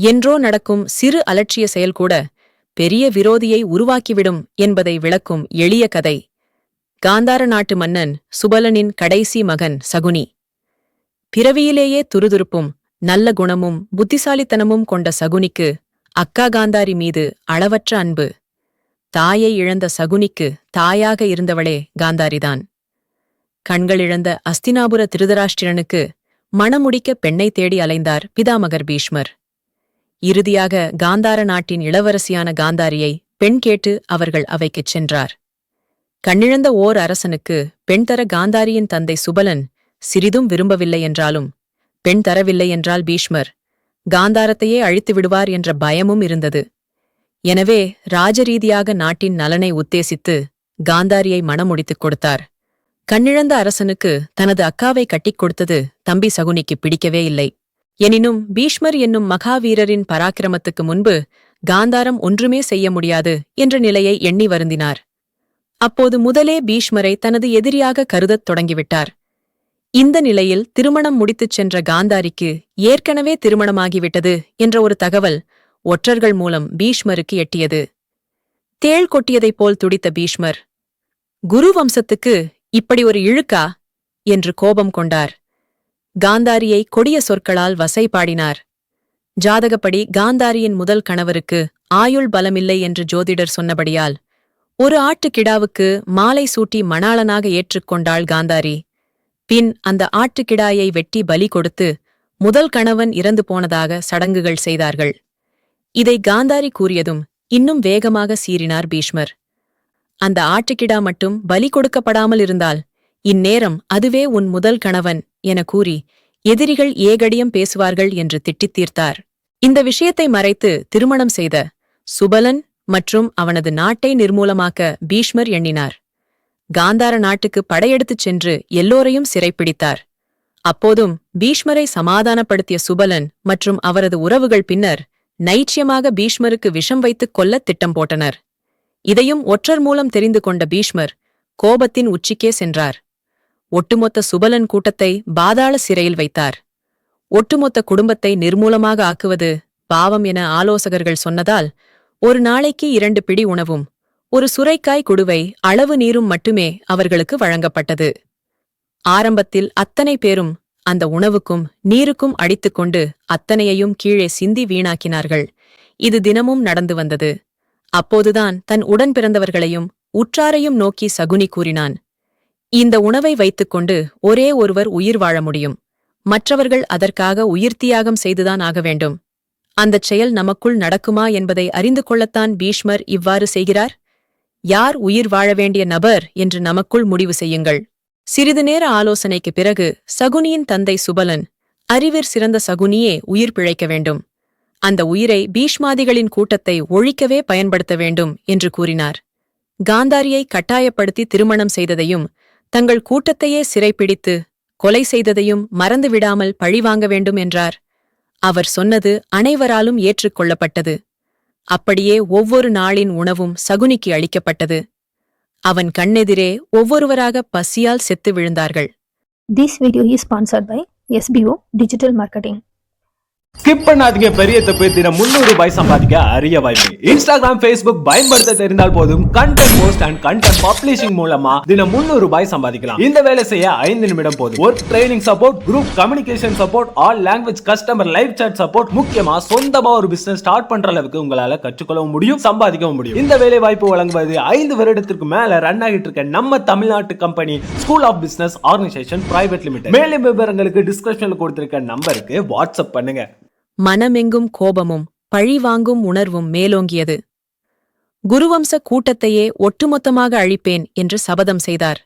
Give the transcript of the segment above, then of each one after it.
என்றோ நடக்கும் சிறு அலட்சிய செயல்கூட பெரிய விரோதியை உருவாக்கிவிடும் என்பதை விளக்கும் எளிய கதை. காந்தார நாட்டு மன்னன் சுபலனின் கடைசி மகன் சகுனி. பிறவியிலேயே துருதுருப்பும் நல்ல குணமும் புத்திசாலித்தனமும் கொண்ட சகுனிக்கு அக்கா காந்தாரி மீது அளவற்ற அன்பு. தாயை இழந்த சகுனிக்கு தாயாக இருந்தவளே காந்தாரிதான். கண்களிழந்த அஸ்தினாபுர திருதராஷ்டிரனுக்கு மணமுடிக்க பெண்ணை தேடி அலைந்தார் பிதாமகர் பீஷ்மர். இறுதியாக காந்தார நாட்டின் இளவரசியான காந்தாரியை பெண் கேட்டு அவர்கள் அவைக்குச் சென்றார். கண்ணிழந்த ஓர் அரசனுக்கு பெண் தர காந்தாரியின் தந்தை சுபலன் சிறிதும் விரும்பவில்லை என்றாலும், பெண் தரவில்லை என்றால் பீஷ்மர் காந்தாரத்தையே அழித்து விடுவார் என்ற பயமும் இருந்தது. எனவே ராஜரீதியாக நாட்டின் நலனை உத்தேசித்து காந்தாரியை மணமுடித்துக் கொடுத்தார். கண்ணிழந்த அரசனுக்கு தனது அக்காவை கட்டிக் கொடுத்தது தம்பி சகுனிக்கு பிடிக்கவே இல்லை. எனினும் பீஷ்மர் என்னும் மகாவீரரின் பராக்கிரமத்துக்கு முன்பு காந்தாரம் ஒன்றுமே செய்ய முடியாது என்ற நிலையை எண்ணி வருந்தினார். அப்போது முதலே பீஷ்மரை தனது எதிரியாக கருதத் தொடங்கிவிட்டார். இந்த நிலையில் திருமணம் முடித்துச் சென்ற காந்தாரிக்கு ஏற்கனவே திருமணமாகிவிட்டது என்ற ஒரு தகவல் ஒற்றர்கள் மூலம் பீஷ்மருக்கு எட்டியது. தேள் கொட்டியதைப் போல் துடித்த பீஷ்மர், குரு வம்சத்துக்கு இப்படி ஒரு இழுக்கா என்று கோபம் கொண்டார். காந்தாரியை கொடிய சொற்களால் வசைபாடினார். ஜாதகப்படி காந்தாரியின் முதல் கணவருக்கு ஆயுள் பலமில்லை என்று ஜோதிடர் சொன்னபடியால் ஒரு ஆட்டுக்கிடாவுக்கு மாலை சூட்டி மணாளனாக ஏற்றுக்கொண்டாள் காந்தாரி. பின் அந்த ஆட்டுக்கிடாயை வெட்டி பலி கொடுத்து முதல் கணவன் இறந்து போனதாக சடங்குகள் செய்தார்கள். இதை காந்தாரி கூறியதும் இன்னும் வேகமாக சீறினார் பீஷ்மர். அந்த ஆட்டுக்கிடா மட்டும் பலி கொடுக்கப்படாமல் இருந்தால் இந்நேரம் அதுவே உன் முதல் கணவன் என கூறி எதிரிகள் ஏகடியம் பேசுவார்கள் என்று திட்டித் தீர்த்தார். இந்த விஷயத்தை மறைத்து திருமணம் செய்த சுபலன் மற்றும் அவனது நாட்டை நிர்மூலமாக்க பீஷ்மர் எண்ணினார். காந்தார நாட்டுக்கு படையெடுத்துச் சென்று எல்லோரையும் சிறைப்பிடித்தார். அப்போதும் பீஷ்மரை சமாதானப்படுத்திய சுபலன் மற்றும் அவரது உறவுகள் பின்னர் நைச்சியமாக பீஷ்மருக்கு விஷம் வைத்துக் கொல்லத் திட்டம் போட்டனர். இதையும் ஒற்றர் மூலம் தெரிந்து கொண்ட பீஷ்மர் கோபத்தின் உச்சிக்கே சென்றார். ஒட்டுமொத்த சுபலன் கூட்டத்தை பாதாள சிறையில் வைத்தார். ஒட்டுமொத்த குடும்பத்தை நிர்மூலமாக ஆக்குவது பாவம் என ஆலோசகர்கள் சொன்னதால் ஒரு நாளைக்கு 2 பிடி உணவும் ஒரு சுரைக்காய் குடுவை அளவு நீரும் மட்டுமே அவர்களுக்கு வழங்கப்பட்டது. ஆரம்பத்தில் அத்தனை பேரும் அந்த உணவுக்கும் நீருக்கும் அடித்துக்கொண்டு அத்தனையையும் கீழே சிந்தி வீணாக்கினார்கள். இது தினமும் நடந்து வந்தது. அப்போதுதான் தன் உடன் பிறந்தவர்களையும் உற்றாரையும் நோக்கி சகுனி கூறினான், இந்த உணவை வைத்துக்கொண்டு ஒரே ஒருவர் உயிர் வாழ முடியும். மற்றவர்கள் அதற்காக உயிர்த்தியாகம் செய்துதான் ஆக வேண்டும். அந்தச் செயல் நமக்குள் நடக்குமா என்பதை அறிந்து கொள்ளத்தான் பீஷ்மர் இவ்வாறு செய்கிறார். யார் உயிர் வாழ வேண்டிய நபர் என்று நமக்குள் முடிவு செய்யுங்கள். சிறிது நேர ஆலோசனைக்குப் பிறகு சகுனியின் தந்தை சுபலன், அறிவிற் சிறந்த சகுனியே உயிர் பிழைக்க வேண்டும், அந்த உயிரை பீஷ்மாதிகளின் கூட்டத்தை ஒழிக்கவே பயன்படுத்த வேண்டும் என்று கூறினார். காந்தாரியை கட்டாயப்படுத்தி திருமணம் செய்ததையும் தங்கள் கூட்டத்தையே சிறைப்பிடித்து கொலை செய்ததையும் மறந்துவிடாமல் பழிவாங்க வேண்டும் என்றார். அவர் சொன்னது அனைவராலும் ஏற்றுக்கொள்ளப்பட்டது. அப்படியே ஒவ்வொரு நாளின் உணவும் சகுனிக்கு அளிக்கப்பட்டது. அவன் கண்ணெதிரே ஒவ்வொருவராக பசியால் செத்து விழுந்தார்கள். This video is sponsored by SBO Digital Marketing. Skip பண்ணாதீங்க, பெரிய தப்பு. தினம் 300 ரூபாய் சம்பாதிக்க அரிய வாய்ப்பு. இன்ஸ்டாகிராம், ஃபேஸ்புக் பயன்படுத்த தெரிந்தால் போதும் content post and content publishing மூலமா தினம் 300 ரூபாய் சம்பாதிக்கலாம். இந்த வேலை செய்ய 5 நிமிடம் போதும். Work training support, group communication support, all language customer live chat support, முக்கியமா சொந்தமா ஒரு பிசினஸ் ஸ்டார்ட் பண்ற அளவுக்கு உங்களால கற்றுக்கொள்ளவும் முடியும், சம்பாதிக்கவும் முடியும். இந்த வேலை வாய்ப்பு வழங்குவது 5 வருடத்திற்கு மேல ரன் ஆகிட்டு இருக்க நம்ம தமிழ்நாட்டு company school of business organisation private limited. மேலும் விவரங்களுக்கு டிஸ்கிரிப்ஷன்ல கொடுத்திருக்க நம்பருக்கு வாட்ஸ்அப் பண்ணுங்க. மனமெங்கும் கோபமும் பழிவாங்கும் உணர்வும் மேலோங்கியது. குருவம்ச கூட்டத்தையே ஒட்டுமொத்தமாக அழிப்பேன் என்று சபதம் செய்தார்.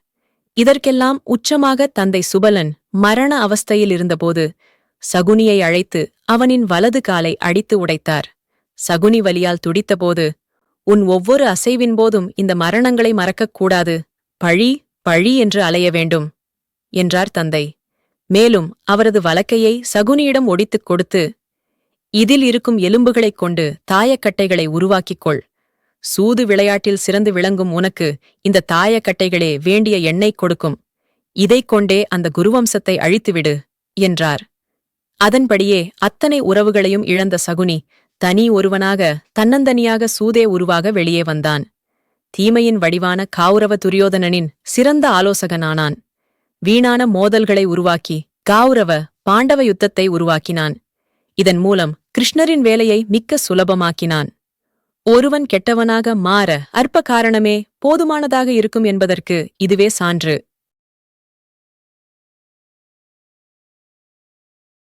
இதற்கெல்லாம் உச்சமாக தந்தை சுபலன் மரண அவஸ்தையில் இருந்தபோது சகுனியை அழைத்து அவனின் வலது காலை அடித்து உடைத்தார். சகுனி வலியால் துடித்தபோது, உன் ஒவ்வொரு அசைவின் போதும் இந்த மரணங்களை மறக்கக்கூடாது, பழி பழி என்று அலைய வேண்டும் என்றார் தந்தை. மேலும் அவரது வலக்கையை சகுனியிடம் ஒடித்துக் கொடுத்து, இதில் இருக்கும் எலும்புகளைக் கொண்டு தாயக்கட்டைகளை உருவாக்கிக்கொள். சூது விளையாட்டில் சிறந்து விளங்கும் உனக்கு இந்த தாயக்கட்டைகளே வேண்டிய எண்ணெய் கொடுக்கும். இதைக் கொண்டே அந்த குருவம்சத்தை அழித்துவிடு என்றார். அதன்படியே அத்தனை உறவுகளையும் இழந்த சகுனி தனி ஒருவனாக தன்னந்தனியாக சூதே உருவாக வெளியே வந்தான். தீமையின் வடிவான காவுரவ துரியோதனனின் சிறந்த ஆலோசகனானான். வீணான மோதல்களை உருவாக்கி காவுரவ பாண்டவ யுத்தத்தை உருவாக்கினான். இதன் மூலம் கிருஷ்ணரின் வேலையை மிக்க சுலபமாக்கினான். ஒருவன் கெட்டவனாக மாற அற்ப காரணமே போதுமானதாக இருக்கும் என்பதற்கு இதுவே சான்று.